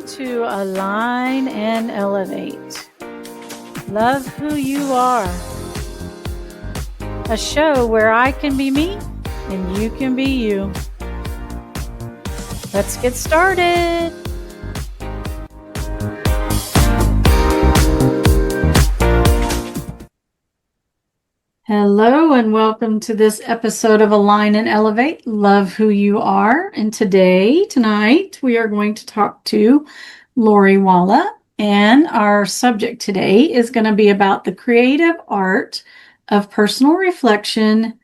to Align and Elevate. Love who you are. A show where I can be me and you can be you. Let's get started. Hello and welcome to this episode of Align and Elevate, Love Who You Are. And tonight, we are going to talk to Lorrie Walla. And our subject today is going to be about the creative art of personal reflection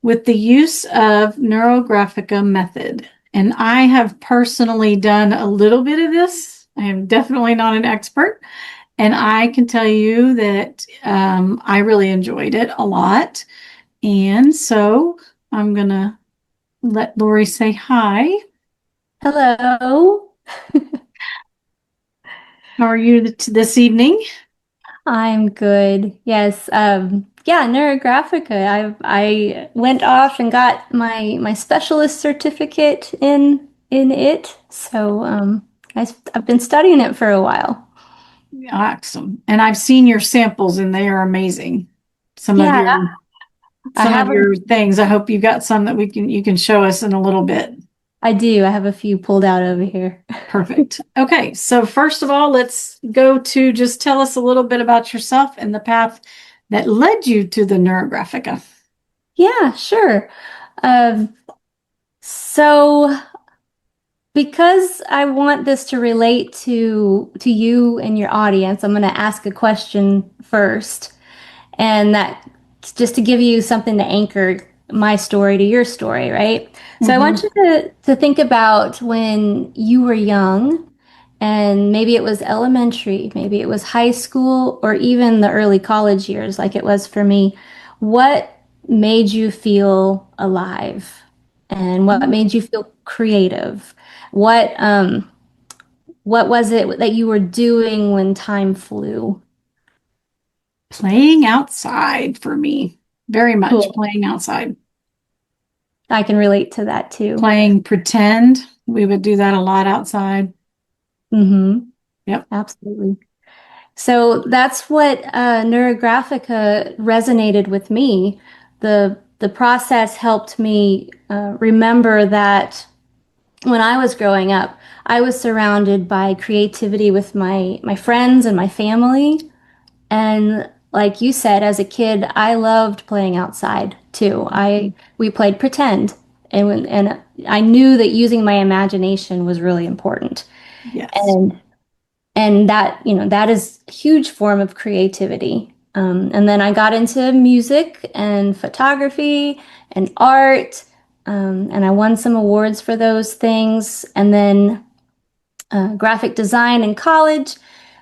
with the use of NeuroGraphica method. And I have personally done a little bit of this. I am definitely not an expert. And I can tell you that I really enjoyed it a lot. And so I'm going to let Lorrie say hi. Hello. How are you this evening? I'm good. Yes. NeuroGraphica. I went off and got my specialist certificate in it. So I've been studying it for a while. Awesome. And I've seen your samples and they are amazing. Some of your things. I hope you got some that you can show us in a little bit. I do. I have a few pulled out over here. Perfect. Okay. So first of all, let's go to just tell us a little bit about yourself and the path that led you to the NeuroGraphica. Yeah, sure. So because I want this to relate to you and your audience, I'm going to ask a question first. And that's just to give you something to anchor my story to your story, right? So I want you to think about when you were young, and maybe it was elementary, maybe it was high school, or even the early college years, like it was for me. What made you feel alive? And what made you feel creative? What was it that you were doing when time flew? Playing outside for me. Very much Cool. playing outside. I can relate to that too. Playing pretend. We would do that a lot outside. Mm-hmm. Yep. Absolutely. So that's what NeuroGraphica resonated with me. The process helped me remember that when I was growing up, I was surrounded by creativity with my friends and my family. And like you said, as a kid, I loved playing outside too. We played pretend, and I knew that using my imagination was really important. Yes. And that, that is a huge form of creativity. And then I got into music and photography and art, and I won some awards for those things. And then graphic design in college,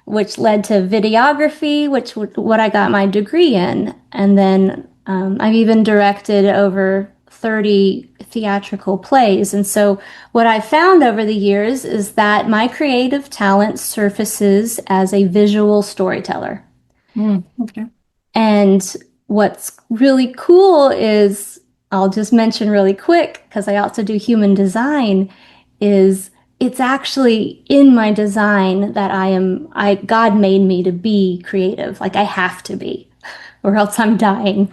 which led to videography, which what I got my degree in. And then I've even directed over 30 theatrical plays. And so what I found over the years is that my creative talent surfaces as a visual storyteller. Okay. And what's really cool is, I'll just mention really quick, because I also do human design, is it's actually in my design that God made me to be creative. Like I have to be, or else I'm dying.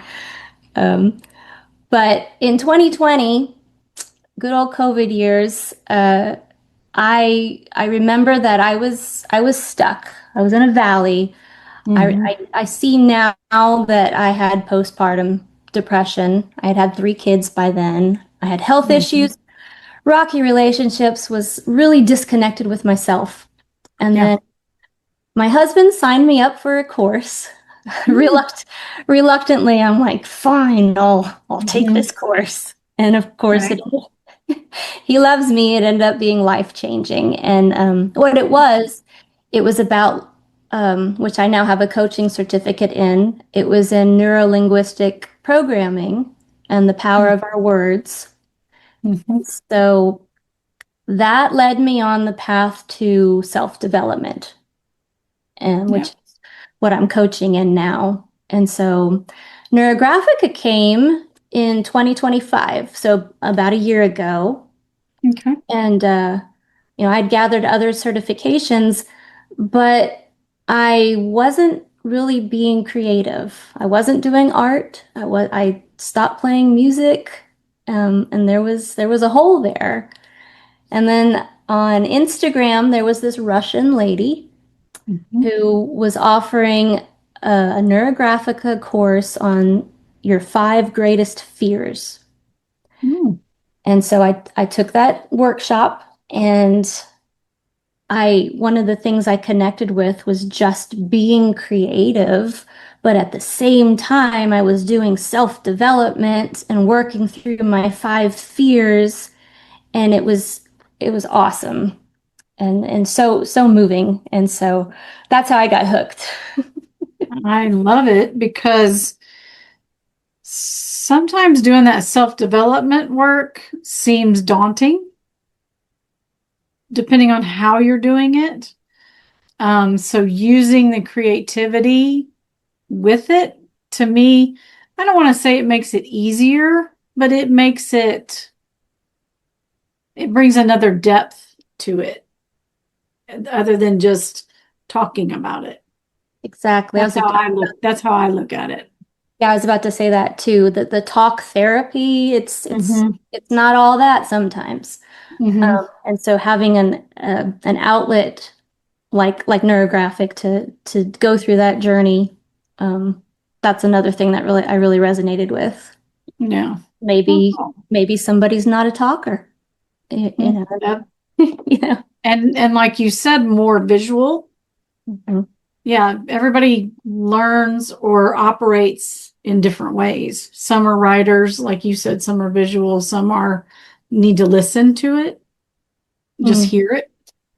But in 2020, good old COVID years, I remember that I was stuck. I was in a valley. I see now that I had postpartum depression. I had had 3 kids by then. I had health issues, rocky relationships, was really disconnected with myself. And then my husband signed me up for a course. Reluctantly, I'm like, fine, I'll take this course. And of course, he loves me. It ended up being life-changing. And what it was about, which I now have a coaching certificate in. It was in neuro-linguistic programming and the power of our words. So that led me on the path to self-development, and which is what I'm coaching in now. And so NeuroGraphica came in 2025, so about a year ago. Okay. And I'd gathered other certifications, but I wasn't really being creative. I wasn't doing art. I stopped playing music, and there was a hole there. And then on Instagram, there was this Russian lady who was offering a NeuroGraphica course on your 5 greatest fears. Mm. And so I took that workshop, and one of the things I connected with was just being creative, but at the same time, I was doing self-development and working through my 5 fears, and it was awesome and so moving. And so that's how I got hooked. I love it because sometimes doing that self-development work seems daunting, depending on how you're doing it. So using the creativity with it, to me, I don't want to say it makes it easier, but it brings another depth to it other than just talking about it. Exactly. That's how I look at it. Yeah, I was about to say that too. That the talk therapy, it's not all that sometimes. And so having an outlet like NeuroGraphic to go through that journey, that's another thing that I really resonated with. Yeah. Maybe somebody's not a talker. You know. Yep. You know. And like you said, more visual. Mhm. Yeah, everybody learns or operates in different ways. Some are writers, like you said, some are visual, some are need to listen to it, just hear it.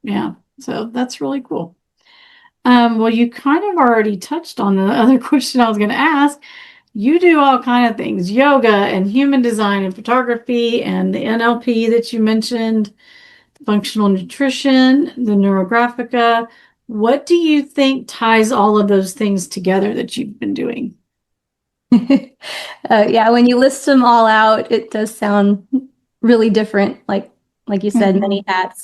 Yeah, so that's really cool. Well, you kind of already touched on the other question I was going to ask. You do all kind of things, yoga and human design and photography and the NLP that you mentioned, functional nutrition, the NeuroGraphica. What do you think ties all of those things together that you've been doing? Yeah, when you list them all out, it does sound really different, like you said, many hats.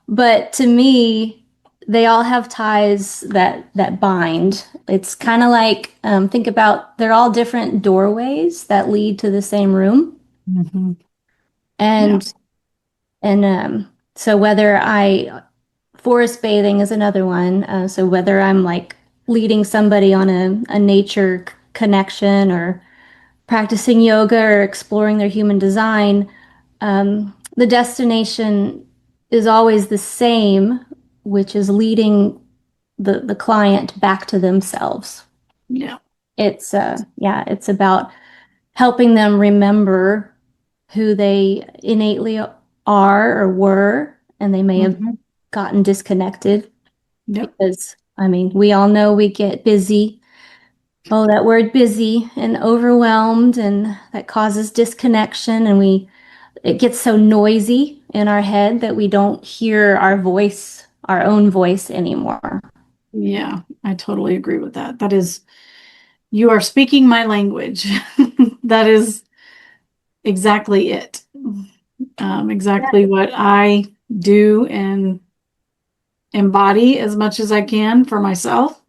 But to me, they all have ties that bind. It's kind of like, think about, they're all different doorways that lead to the same room. Mm-hmm. And Yeah. so whether forest bathing is another one. So whether I'm like leading somebody on a nature connection, or practicing yoga, or exploring their human design, the destination is always the same, which is leading the client back to themselves. Yeah. It's about helping them remember who they innately are or were, and they may have gotten disconnected. Yep. Because, I mean, we all know we get busy. Oh, that word busy, and overwhelmed, and that causes disconnection, and it gets so noisy in our head that we don't hear our own voice anymore. Yeah, I totally agree with that. You are speaking my language. That is exactly it. Exactly what I do and embody as much as I can for myself,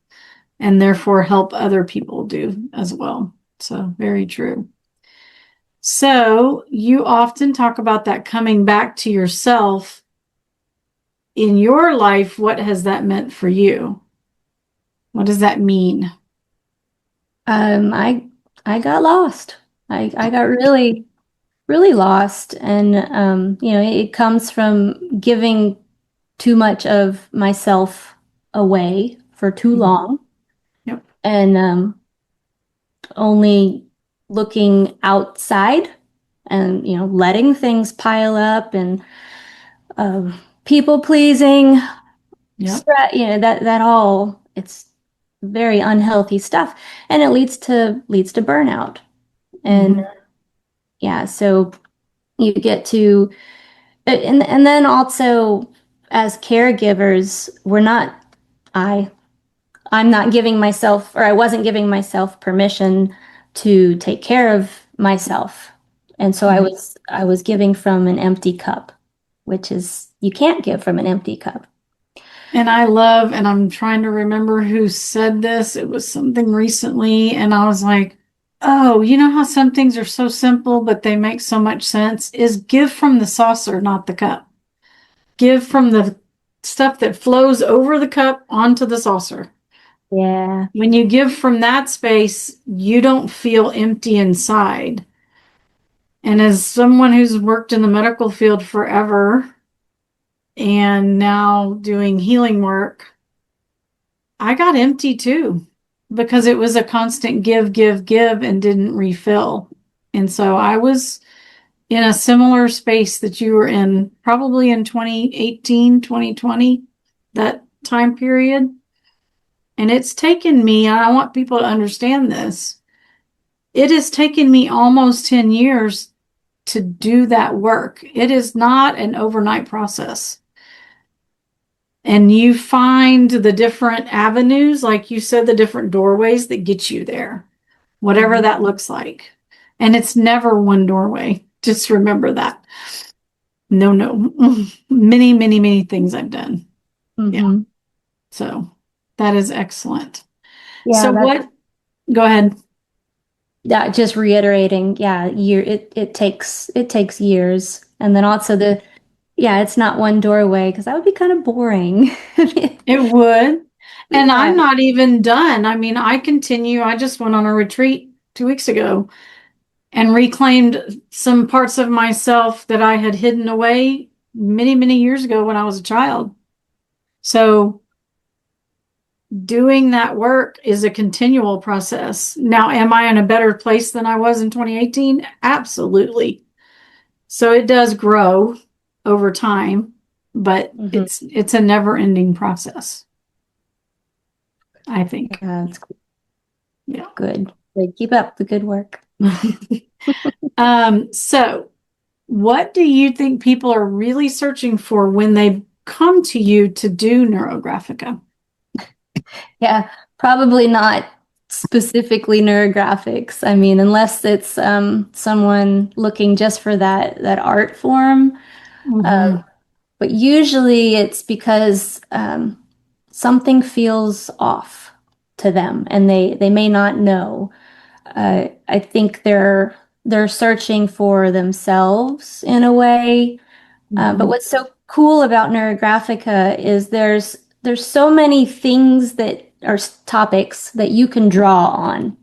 and therefore help other people do as well. So, very true. So, you often talk about that coming back to yourself. In your life, what has that meant for you? What does that mean? I got lost. I got really, really lost. And, it comes from giving too much of myself away for too long, Yep. and only looking outside, and, letting things pile up, and people pleasing, Yep. that all, it's very unhealthy stuff, and it leads to burnout. And yeah, so you get to, and then also, as caregivers, I I'm not giving myself, or I wasn't giving myself permission to take care of myself. And so I was giving from an empty cup. which is you can't give from an empty cup. And I love, and I'm trying to remember who said this. It was something recently, and I was like, oh, you know how some things are so simple, but they make so much sense? Is give from the saucer, not the cup. Give from the stuff that flows over the cup onto the saucer. Yeah. When you give from that space, you don't feel empty inside. And as someone who's worked in the medical field forever and now doing healing work, I got empty too because it was a constant give, give, give and didn't refill. And so I was in a similar space that you were in, probably in 2018, 2020, that time period. And it's taken me, and I want people to understand this, it has taken me almost 10 years to do that work. It is not an overnight process. And you find the different avenues, like you said, the different doorways that get you there, whatever that looks like. And it's never one doorway. Just remember that. No. Many, many, many things I've done. Yeah. So that is excellent. Yeah. So go ahead. Yeah, just reiterating, yeah, it takes years. And then also it's not one doorway because that would be kind of boring. It would. And Yeah. I'm not even done. I mean, I continue. I just went on a retreat 2 weeks ago and reclaimed some parts of myself that I had hidden away many, many years ago when I was a child. So doing that work is a continual process. Now, am I in a better place than I was in 2018? Absolutely. So it does grow over time, but it's a never-ending process, I think. Yeah, that's cool. Yeah. Good. Keep up the good work. So what do you think people are really searching for when they come to you to do NeuroGraphica? Yeah, probably not specifically neurographics. I mean, unless it's someone looking just for that art form. But usually it's because something feels off to them, and they may not know. I think they're searching for themselves in a way. But what's so cool about NeuroGraphica is there's so many things that are topics that you can draw on.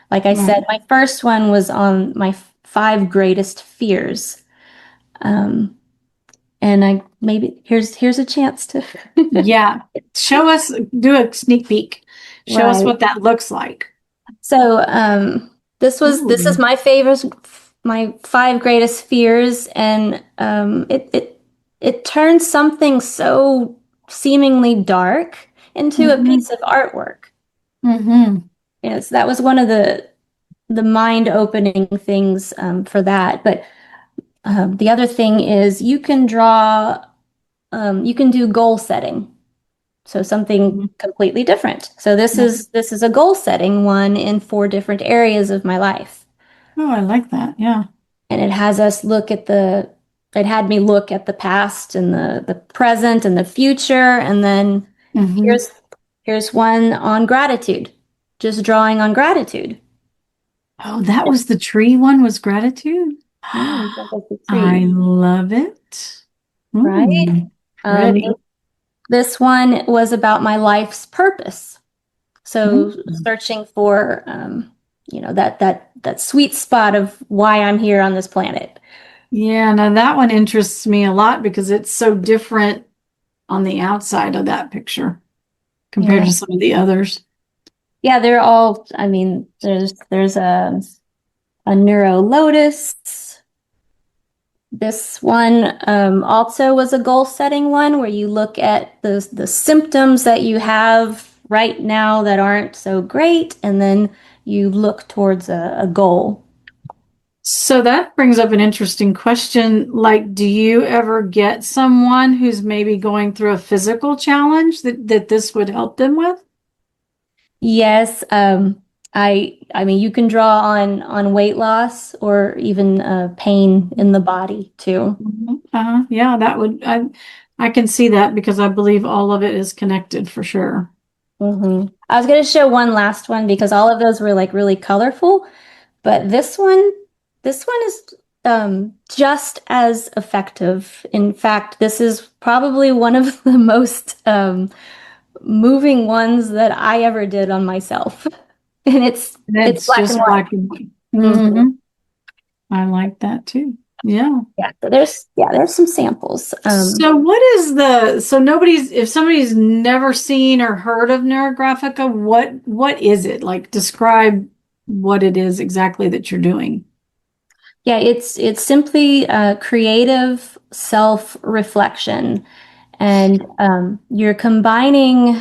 Like I said, my first one was on my 5 greatest fears. And here's a chance to Yeah. Show us, do a sneak peek. Show us what that looks like. So this is my favorite, my 5 greatest fears, and it turns something so seemingly dark into a piece of artwork. Yes, that was one of the mind-opening things for that. But the other thing is you can draw, you can do goal setting. So something completely different. So this is a goal setting one in 4 different areas of my life. Oh, I like that. Yeah. And it has us it had me look at the past and the present and the future. And then here's one on gratitude, just drawing on gratitude. Oh, that was the tree one, was gratitude. Yeah, I love it. Right? Ready. This one was about my life's purpose. So searching for, that sweet spot of why I'm here on this planet. Yeah, now that one interests me a lot because it's so different on the outside of that picture compared to some of the others. Yeah, they're all, I mean, there's a neuro lotus. This one also was a goal setting one where you look at the symptoms that you have right now that aren't so great, and then you look towards a goal. So that brings up an interesting question. Like, do you ever get someone who's maybe going through a physical challenge that this would help them with? Yes. I mean, you can draw on weight loss or even pain in the body too. Yeah, I can see that because I believe all of it is connected for sure. I was going to show one last one because all of those were like really colorful, but this one is just as effective. In fact, this is probably one of the most moving ones that I ever did on myself. And it's It's black and just white. black and white. Mhm. I like that too. Yeah. Yeah, so there's some samples. So if somebody's never seen or heard of NeuroGraphica, what is it? Like describe what it is exactly that you're doing. Yeah, it's simply creative self-reflection, and you're combining.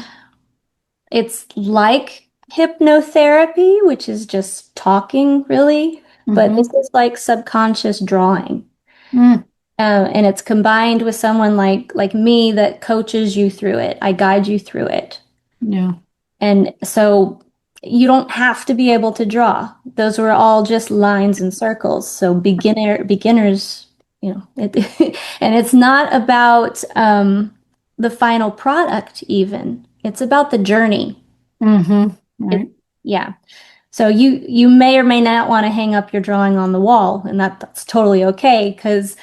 It's like hypnotherapy, which is just talking, really, but this Mm-hmm. is like subconscious drawing. Mm, And it's combined with someone like me that coaches you through it. I guide you through it. yeah. And so you don't have to be able to draw. Those were all just lines and circles. So beginners, and it's not about the final product even. It's about the journey. Mm-hmm. It, Right. yeah. So you may or may not want to hang up your drawing on the wall, and that's totally okay because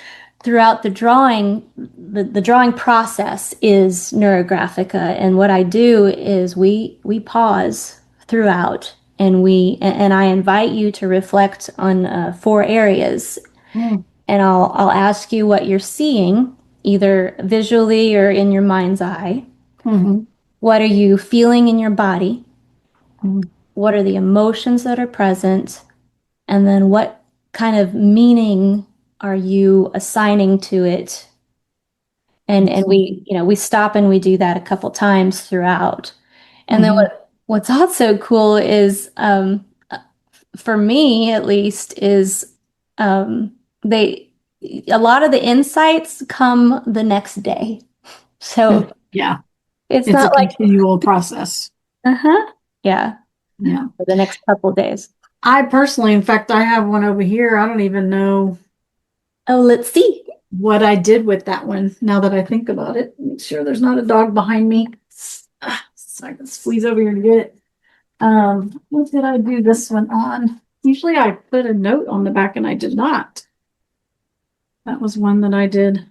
throughout the drawing, the drawing process is NeuroGraphica, and what I do is we pause throughout, and I invite you to reflect on four areas, Mm, and I'll ask you what you're seeing, either visually or in your mind's eye. mm-hmm. What are you feeling in your body? Mm, What are the emotions that are present? And then what kind of meaning are you assigning to it? And we stop and we do that a couple times throughout. And then mm-hmm. what's also cool is for me at least is they a lot of the insights come the next day. So Yeah. it's It's a not like, continual process. uh-huh, yeah, Yeah. for the next couple days. I personally, in fact, I have one over here. I don't even know Oh, let's see. what I did with that one now that I think about it. Make sure there's not a dog behind me. So I can squeeze over here and get it. What did I do this one on? Usually I put a note on the back and I did not. That was one that I did,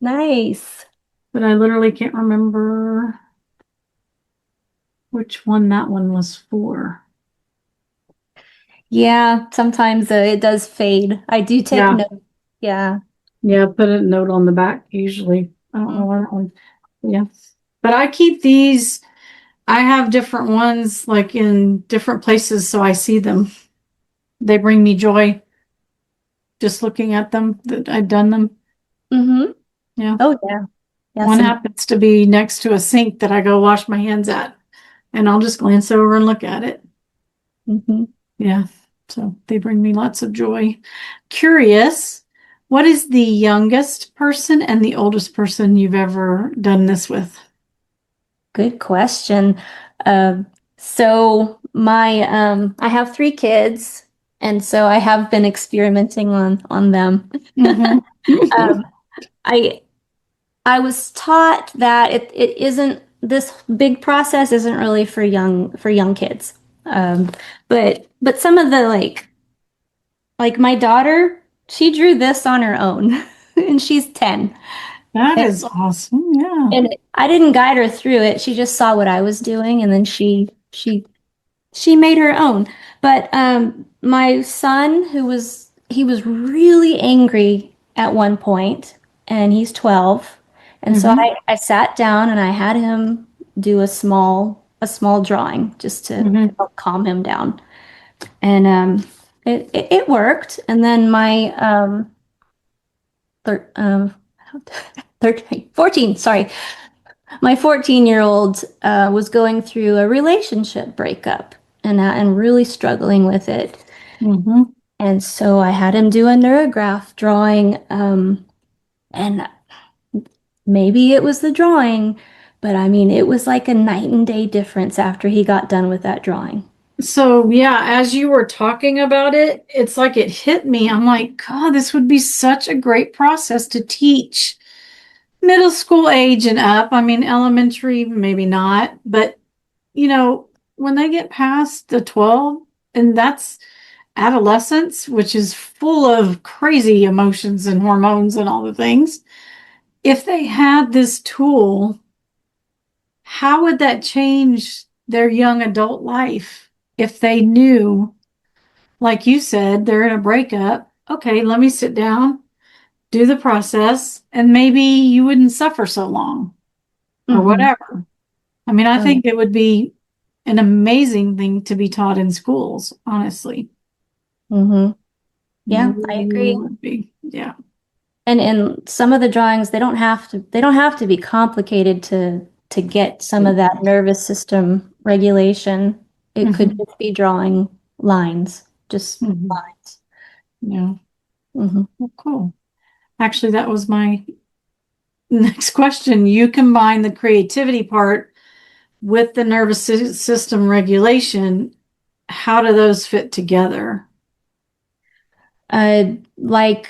Nice. but I literally can't remember which one that one was for. Yeah, sometimes it does fade. I do take Yeah. notes. Yeah. Yeah, put a note on the back usually. I don't know Mm. why that one. Yeah. But I keep these, I have different ones like in different places so I see them. They bring me joy just looking at them that I've done them. Mm-hmm. Yeah. Oh yeah. Yeah. One Some. happens to be next to a sink that I go wash my hands at, and I'll just glance over and look at it. Mm-hmm. Yeah. So they bring me lots of joy. Curious, what is the youngest person and the oldest person you've ever done this with? Good question. So I have three kids, and so I have been experimenting on them. Mm-hmm. Um, I I was taught that it isn't this big process isn't really for young kids. Um, but some of the like my daughter, she drew this on her own, and she's 10. That is awesome. Yeah. And I didn't guide her through it. She just saw what I was doing, and then she made her own. But my son, he was really angry at one point, and he's 12. And so Mm-hmm. I sat down and I had him do a small drawing just to Mm-hmm. help calm him down. And it worked. And then my thir 13, 14, sorry. My 14-year-old was going through a relationship breakup and really struggling with it. Mm-hmm. And so I had him do a neurograph drawing, and maybe it was the drawing, but I mean, it was like a night and day difference after he got done with that drawing. So yeah, as you were talking about it, it's like it hit me. I'm like, God, this would be such a great process to teach middle school age and up. I mean, elementary, maybe not, but when they get past the 12, and that's adolescence, which is full of crazy emotions and hormones and all the things. If they had this tool, how would that change their young adult life if they knew, like you said, they're in a breakup? Okay, let me sit down, do the process, and maybe you wouldn't suffer so long or Mm-hmm. whatever. I mean, I Oh, think it would be an amazing thing to be taught in schools, honestly. mm-hmm. Yeah, I Really agree. would be. Yeah. And in some of the drawings, they don't have to be complicated to get some of that nervous system regulation. It could Hmm. just be drawing lines, just Hmm. lines. Yeah. Hmm. Well, cool. Actually, that was my next question. You combine the creativity part with the nervous system regulation. How do those fit together? Like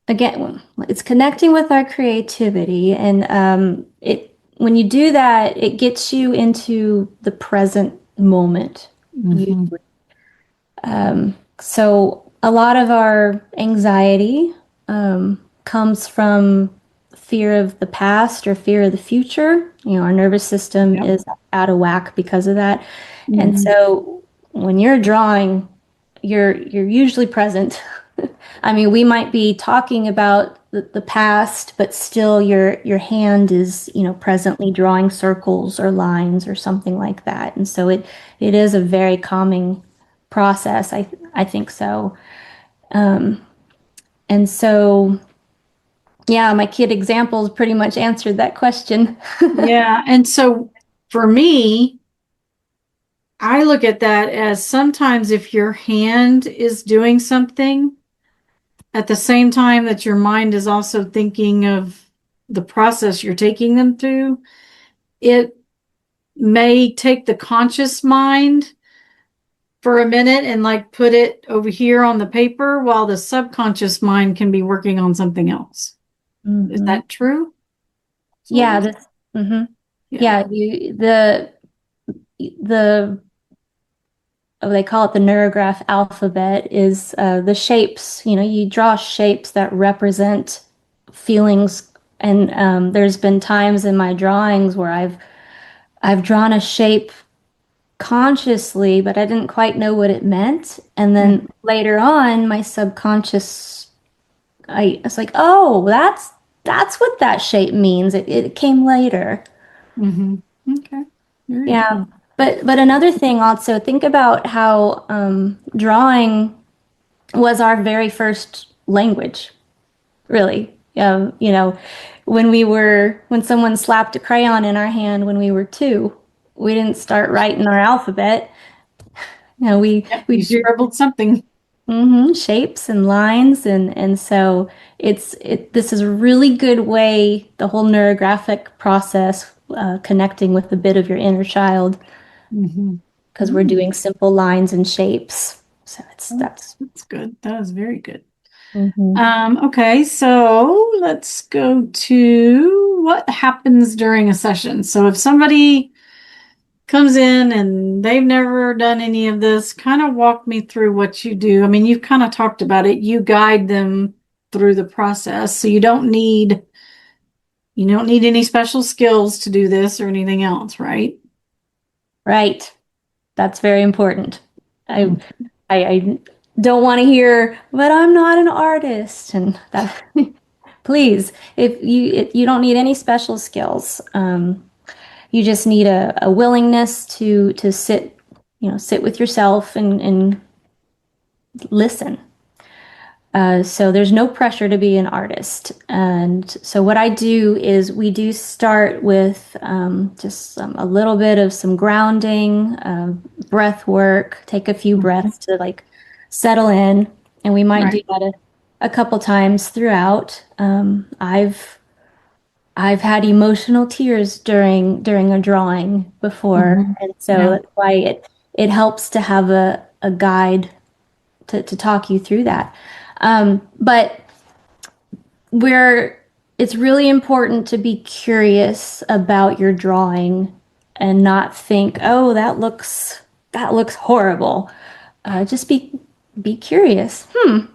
again, it's connecting with our creativity, and it when you do that, it gets you into the present moment. Hmm. So a lot of our anxiety comes from fear of the past or fear of the future. Our nervous system Yep. is out of whack because of that. And Hmm. so when you're drawing, you're usually present. I mean, we might be talking about the past, but still your hand is, presently drawing circles or lines or something like that. And so it is a very calming process. I think so. And so yeah, my kid examples pretty much answered that question. Yeah. And so for me, I look at that as sometimes if your hand is doing something at the same time that your mind is also thinking of the process you're taking them through, it may take the conscious mind for a minute and like put it over here on the paper while the subconscious mind can be working on something else. Is Hmm. that true? Sort Yeah, of? this, hmm Yeah. yeah, the they call it the neurograph alphabet is the shapes. You draw shapes that represent feelings, and there's been times in my drawings where I've drawn a shape consciously, but I didn't quite know what it meant. And then later on, my subconscious, I was like, oh, that's what that shape means. It came later. Mm-hmm. Okay. Very Yeah. cool. But another thing also, think about how drawing was our very first language, really. When someone slapped a crayon in our hand when we were two, we didn't start writing our alphabet. Yep. We You drew scribbled something. shapes and lines, and so this is a really good way, the whole neurographic process, connecting with a bit of your inner child, Mm-hmm. because we're Mm. doing simple lines and shapes. So it's Oh, that's. that's good. That is very good. Mhm. Okay, so let's go to what happens during a session. So if somebody comes in and they've never done any of this, kind of walk me through what you do. I mean, you've kind of talked about it. You guide them through the process. So you don't need any special skills to do this or anything else, right? Right. That's very important. I Mm. I don't want to hear, but I'm not an artist, and that. Please, if you don't need any special skills, you just need a willingness to sit with yourself and listen. So there's no pressure to be an artist. And so what I do is we do start with just a little bit of some grounding, breath work, take a few breaths to like settle in. And we might do Right. that a couple times throughout. I've I've had emotional tears during a drawing before, Mhm. and so Yeah. that's why it helps to have a guide to talk you through that. But we're it's really important to be curious about your drawing and not think, oh, that looks horrible. Just be curious.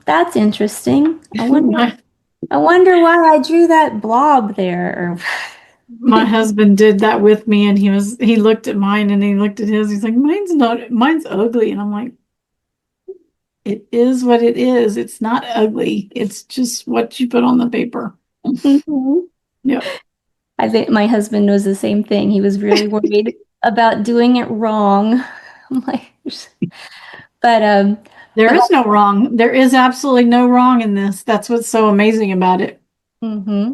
That's interesting. My I wonder why I drew that blob there. my husband did that with me, and he looked at mine and he looked at his. He's like, mine's ugly, and I'm like, it is what it is. It's not ugly. It's just what you put on the paper. Mhm. Yep. I think my husband knows the same thing. He was really worried about doing it wrong. I'm like, but There but is no wrong. There is absolutely no wrong in this. That's what's so amazing about it. hmm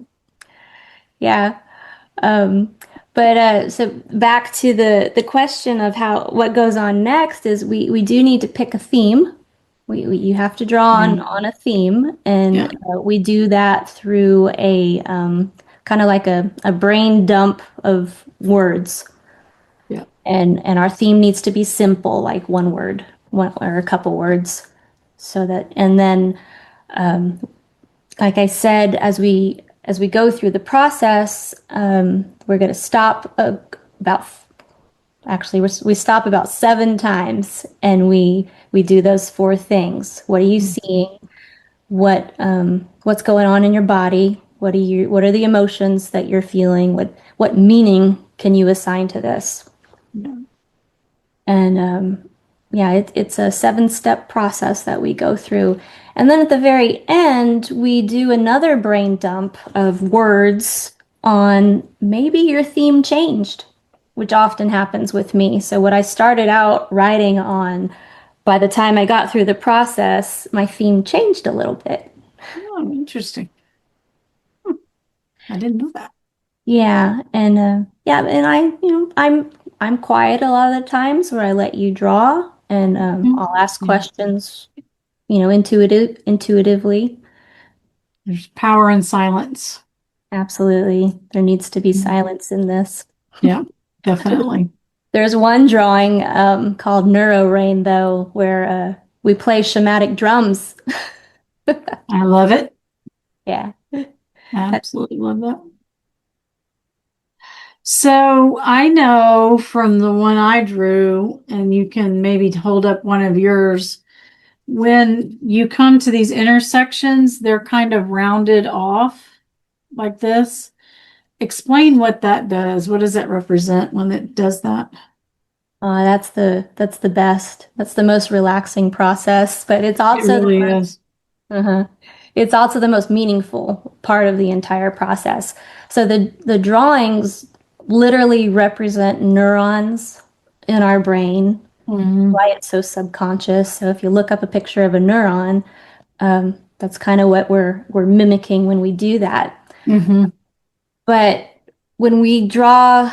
yeah. Um, but so back to the question of how what goes on next is we do need to pick a theme. You have to draw Yeah. on a theme, and Yeah. we do that through a kind of like a brain dump of words. Yeah. And our theme needs to be simple, like one word, one or a couple words, so that and then like I said, as we go through the process, we're going to stop about actually we stop about 7 times, and we do those 4 things. What are you seeing? What's going on in your body? What are the emotions that you're feeling? What meaning can you assign to this? Yeah. And yeah, it's a 7-step process that we go through. And then at the very end, we do another brain dump of words on maybe your theme changed, which often happens with me. So, what I started out writing on, by the time I got through the process, my theme changed a little bit. Oh, interesting. I didn't know that. Yeah, and yeah, and I'm quiet a lot of the times where I let you draw, and Mhm. I'll ask Yeah. questions, intuitively. There's power in silence. Absolutely, there needs to be Mhm. silence in this. Yeah, definitely. There's one drawing called Neuro Rain, though, where we play shamanic drums. I love it. Yeah. Absolutely love that. So I know from the one I drew, and you can maybe hold up one of yours, when you come to these intersections, they're kind of rounded off like this. Explain what that does. What does that represent when it does that? That's the best. That's the most relaxing process, but it's It also really is. uh-huh. It's also the most meaningful part of the entire process. So the drawings literally represent neurons in our brain, Hmm. why it's so subconscious. So if you look up a picture of a neuron, that's kind of what we're mimicking when we do that. Hmm. But when we draw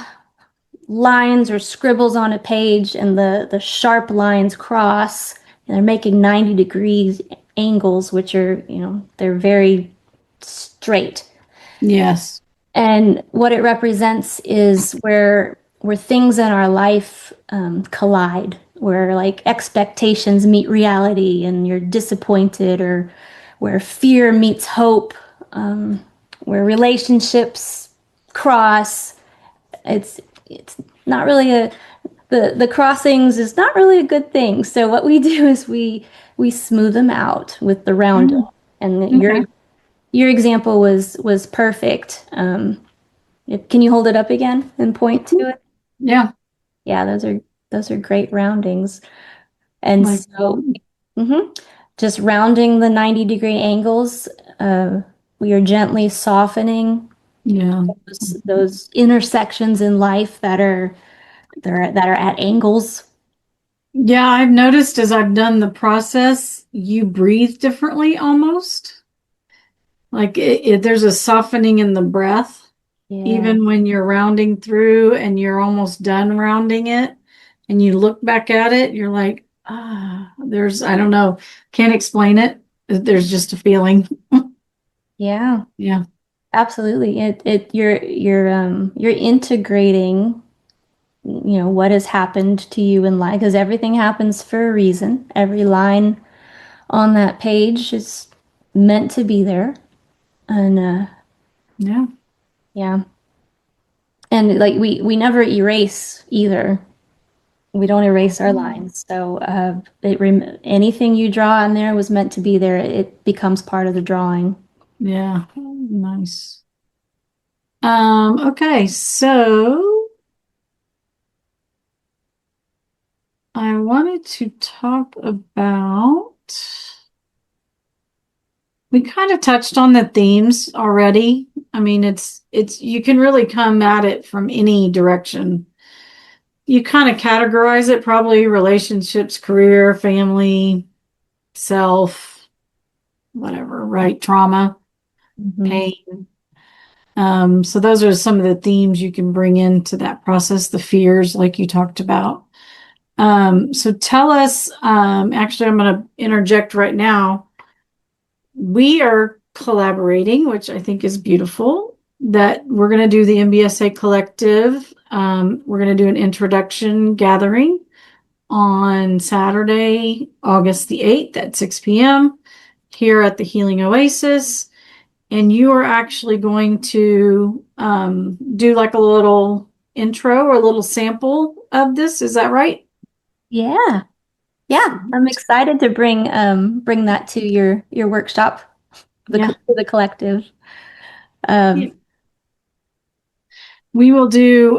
lines or scribbles on a page and the sharp lines cross and they're making 90 degrees angles, which are, they're very straight. Yes. And what it represents is where things in our life collide, where like expectations meet reality and you're disappointed, or where fear meets hope, where relationships cross. It's not really the crossings is not really a good thing. So what we do is we smooth them out with the round. Mm. And your Okay. your example was perfect. Can you hold it up again and point to it? Yeah. Yeah, those are great roundings. And Like, so, mhm, just rounding the 90-degree angles, we are gently softening yeah. those intersections in life that are at angles. Yeah, I've noticed as I've done the process, you breathe differently almost. Like there's a softening in the breath, Yeah. even when you're rounding through and you're almost done rounding it, and you look back at it, you're like, I don't know, can't explain it. There's just a feeling. Yeah. Yeah. Absolutely. You're integrating, what has happened to you in life, because everything happens for a reason. Every line on that page is meant to be there. And Yeah. yeah. And like we never erase either. We don't erase our lines. So anything you draw in there was meant to be there. It becomes part of the drawing. Yeah. Nice. Okay, so I wanted to talk about, we kind of touched on the themes already. I mean, you can really come at it from any direction. You kind of categorize it probably relationships, career, family, self, whatever, right? Trauma, Mhm. pain. So those are some of the themes you can bring into that process, the fears like you talked about. So tell us, actually, I'm going to interject right now. We are collaborating, which I think is beautiful, that we're going to do the MBSA Collective. We're going to do an introduction gathering on Saturday, August the 8th at 6 p.m. here at the Healing Oasis. And you are actually going to do like a little intro or a little sample of this. Is that right? Yeah. Yeah. I'm excited to bring that to your workshop, Yeah. to the collective. Yeah. Um, We will do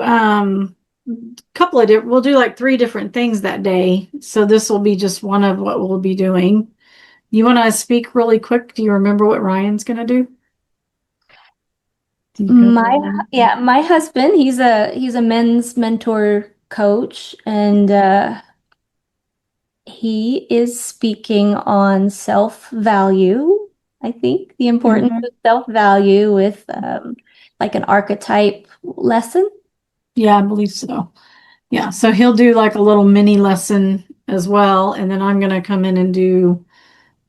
we'll do like 3 different things that day. So this will be just one of what we'll be doing. You want to speak really quick? Do you remember what Ryan's going to do? Do you kind of my remember? yeah, my husband, he's a men's mentor coach, and he is speaking on self-value. I think the importance Mhm. of self-value with like an archetype lesson. Yeah, I believe so. Yeah, so he'll do like a little mini lesson as well, and then I'm going to come in and do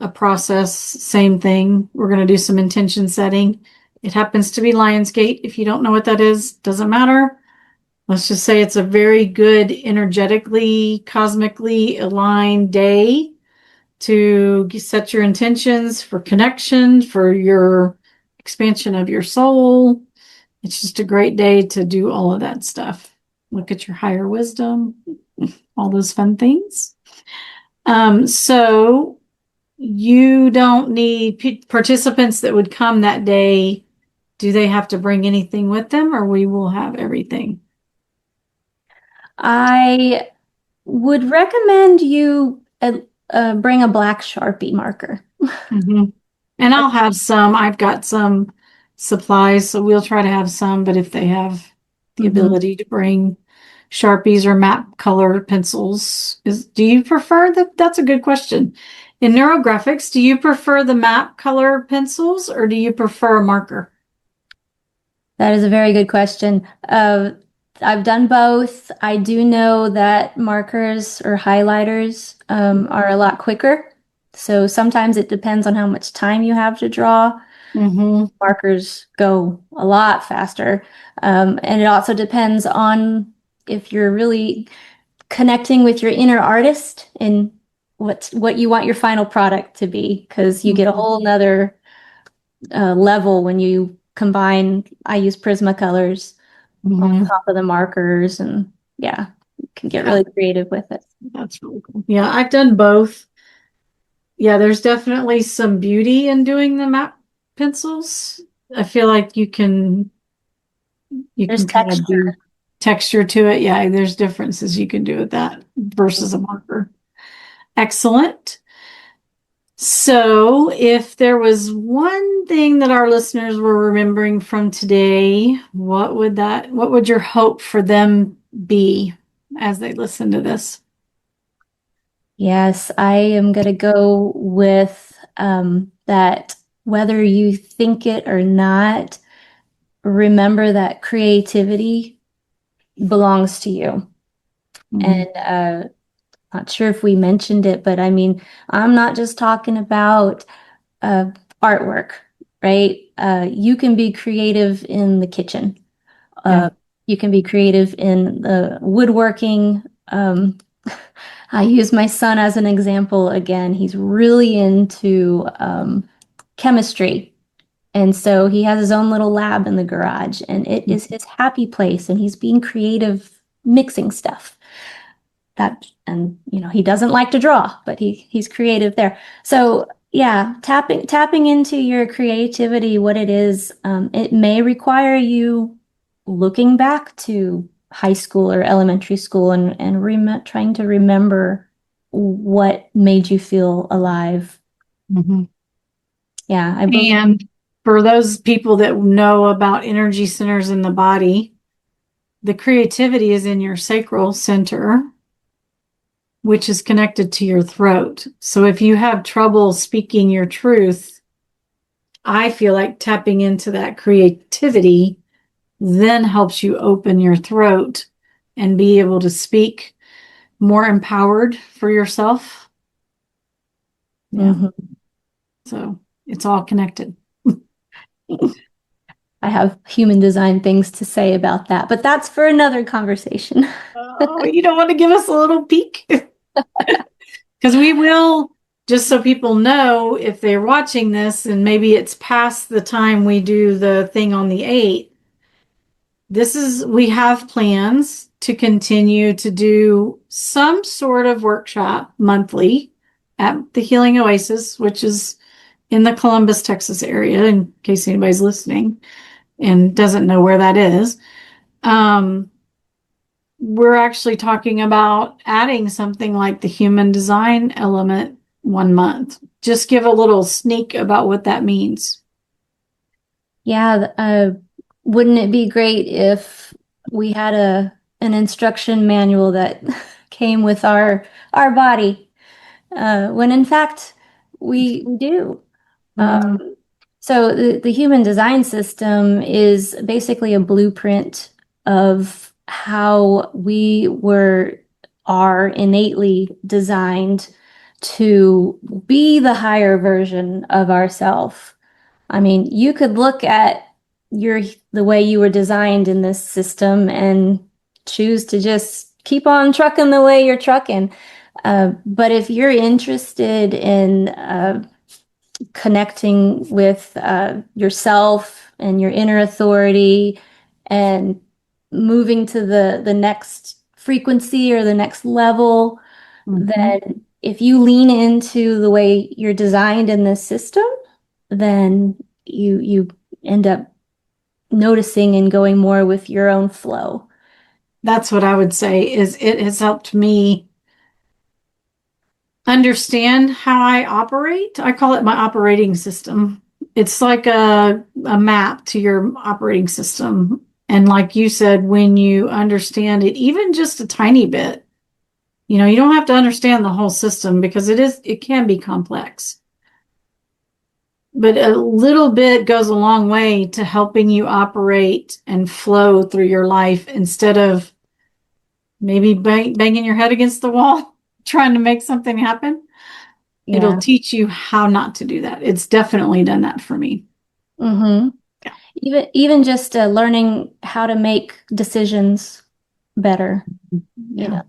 a process, same thing. We're going to do some intention setting. It happens to be Lionsgate. If you don't know what that is, doesn't matter. Let's just say it's a very good, energetically, cosmically aligned day to set your intentions for connection, for your expansion of your soul. It's just a great day to do all of that stuff. Look at your higher wisdom, all those fun things. So you don't need participants that would come that day. Do they have to bring anything with them, or we will have everything? I would recommend you bring a black Sharpie marker. Mm-hmm. And I'll have some. I've got some supplies, so we'll try to have some. But if they have the Mhm. ability to bring Sharpies or map color pencils, do you prefer that? That's a good question. In neurographics, do you prefer the map color pencils or do you prefer a marker? That is a very good question. I've done both. I do know that markers or highlighters are a lot quicker. So sometimes it depends on how much time you have to draw. Mm-hmm. Markers go a lot faster. And it also depends on if you're really connecting with your inner artist and what you want your final product to be, because you get a whole nother level when you combine. I use Prismacolors on Mm-hmm. top of the markers, and yeah, you can get Yeah, really creative with it. that's really cool. Yeah, I've done both. Yeah, there's definitely some beauty in doing the map pencils. I feel like you There's can kind of texture. do texture to it. Yeah, there's differences you can do with that versus a marker. Excellent. So, if there was one thing that our listeners were remembering from today, what would your hope for them be as they listen to this? Yes, I am going to go with that. Whether you think it or not, remember that creativity belongs to you. Mhm. And not sure if we mentioned it, but I mean, I'm not just talking about uh, artwork. right? You can be creative in the kitchen. Yeah. You can be creative in the woodworking. I use my son as an example again. He's really into chemistry. And so he has his own little lab in the garage, and it is his happy place, and he's being creative mixing stuff. And he doesn't like to draw, but he's creative there. So yeah, tapping into your creativity, what it is, it may require you looking back to high school or elementary school and trying to remember what made you feel alive. Mhm. Yeah, I believe. And for those people that know about energy centers in the body, the creativity is in your sacral center, which is connected to your throat. So if you have trouble speaking your truth, I feel like tapping into that creativity then helps you open your throat and be able to speak more empowered for yourself. Yeah. Mhm. So it's all connected. I have human design things to say about that, but that's for another conversation. Oh, you don't want to give us a little peek? Because we will, just so people know, if they're watching this and maybe it's past the time we do the thing on the 8th, we have plans to continue to do some sort of workshop monthly at the Healing Oasis, which is in the Columbus, Texas area, in case anybody's listening and doesn't know where that is. We're actually talking about adding something like the human design element 1 month. Just give a little sneak about what that means. Yeah, wouldn't it be great if we had an instruction manual that came with our body? When in fact we do. Mm. So the human design system is basically a blueprint of how are innately designed to be the higher version of ourself. I mean, you could look at the way you were designed in this system and choose to just keep on trucking the way you're trucking. But if you're interested in connecting with yourself and your inner authority and moving to the next frequency or the next level, then if you lean into the way you're designed in this system, then you end up noticing and going more with your own flow. That's what I would say is it has helped me understand how I operate. I call it my operating system. It's like a map to your operating system. And like you said, when you understand it, even just a tiny bit, you don't have to understand the whole system because it can be complex. But a little bit goes a long way to helping you operate and flow through your life instead of maybe banging your head against the wall, trying to make something happen. It'll Yeah. teach you how not to do that. It's definitely done that for me. Mm-hmm. Yeah. Even just learning how to make decisions better. Yeah.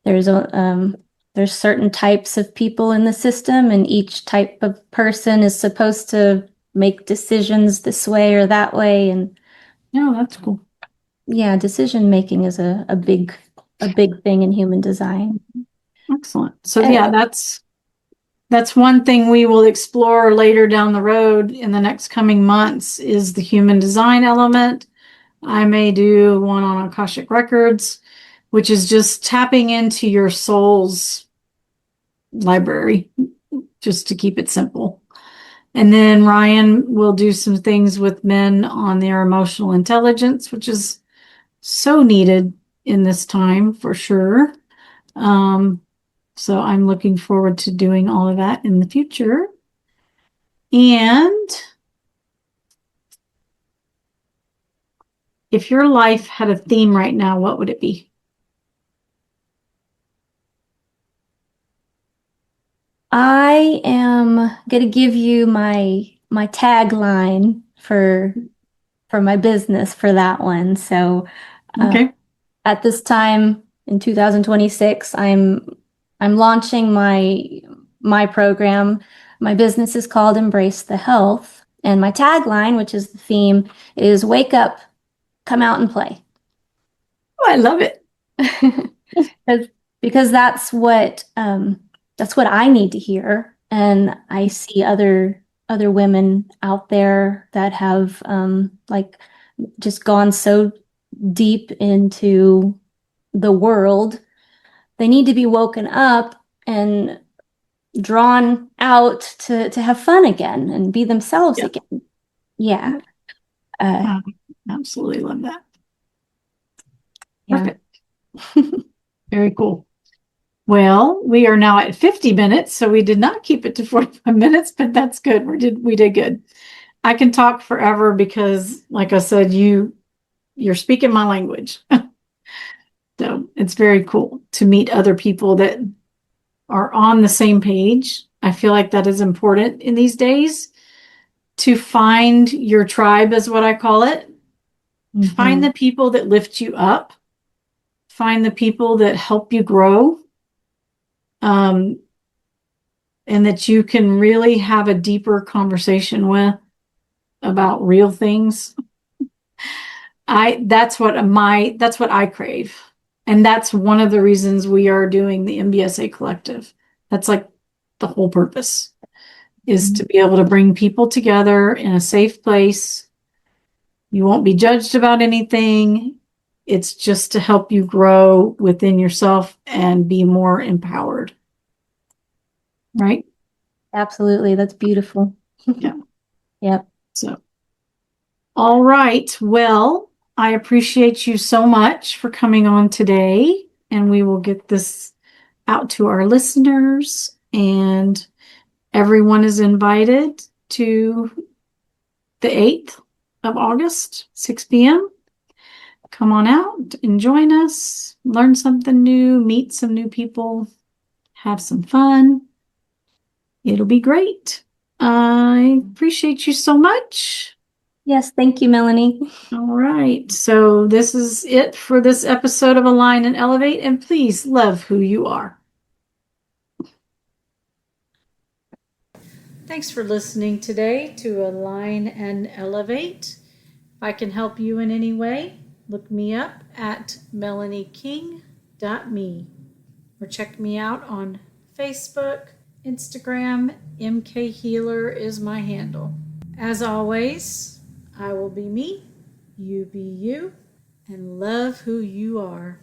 There's there's certain types of people in the system, and each type of person is supposed to make decisions this way or that way. And Yeah, that's cool. yeah, decision making is a big thing in human design. Excellent. So And yeah, that's one thing we will explore later down the road in the next coming months is the human design element. I may do one on Akashic Records, which is just tapping into your soul's library, just to keep it simple. And then Ryan will do some things with men on their emotional intelligence, which is so needed in this time for sure. So I'm looking forward to doing all of that in the future. And if your life had a theme right now, what would it be? I am going to give you my my tagline for my business for that one. So Okay. at this time in 2026, I'm launching my program. My business is called Embrace the Health, and my tagline, which is the theme, is wake up, come out and play. Oh, I love it. because that's what I need to hear, and I see other women out there that have like just gone so deep into the world. They need to be woken up and drawn out to have fun again and be themselves Yeah. again. Yeah. Uh, I absolutely love that. yeah. Perfect. Very cool. Well, we are now at 50 minutes, so we did not keep it to 45 minutes, but that's good. We did good. I can talk forever because, like I said, you're speaking my language. So it's very cool to meet other people that are on the same page. I feel like that is important in these days to find your tribe, is what I call it. Find the people that lift you up, find the people that help you grow, and that you can really have a deeper conversation with about real things. That's what I crave. And that's one of the reasons we are doing the MBSA Collective. That's like the whole purpose, is to be able to bring people together in a safe place. You won't be judged about anything. It's just to help you grow within yourself and be more empowered. Right? Absolutely. That's beautiful. Yeah. Yep. So, all right. Well, I appreciate you so much for coming on today, and we will get this out to our listeners, and everyone is invited to the 8th of August, 6 p.m. Come on out and join us, learn something new, meet some new people, have some fun. It'll be great. I appreciate you so much. Yes. Thank you, Melanie. All right. So this is it for this episode of Align and Elevate. And please love who you are. Thanks for listening today to Align and Elevate. If I can help you in any way, look me up at melanieking.me or check me out on Facebook, Instagram. MK Healer is my handle. As always, I will be me, you be you, and love who you are.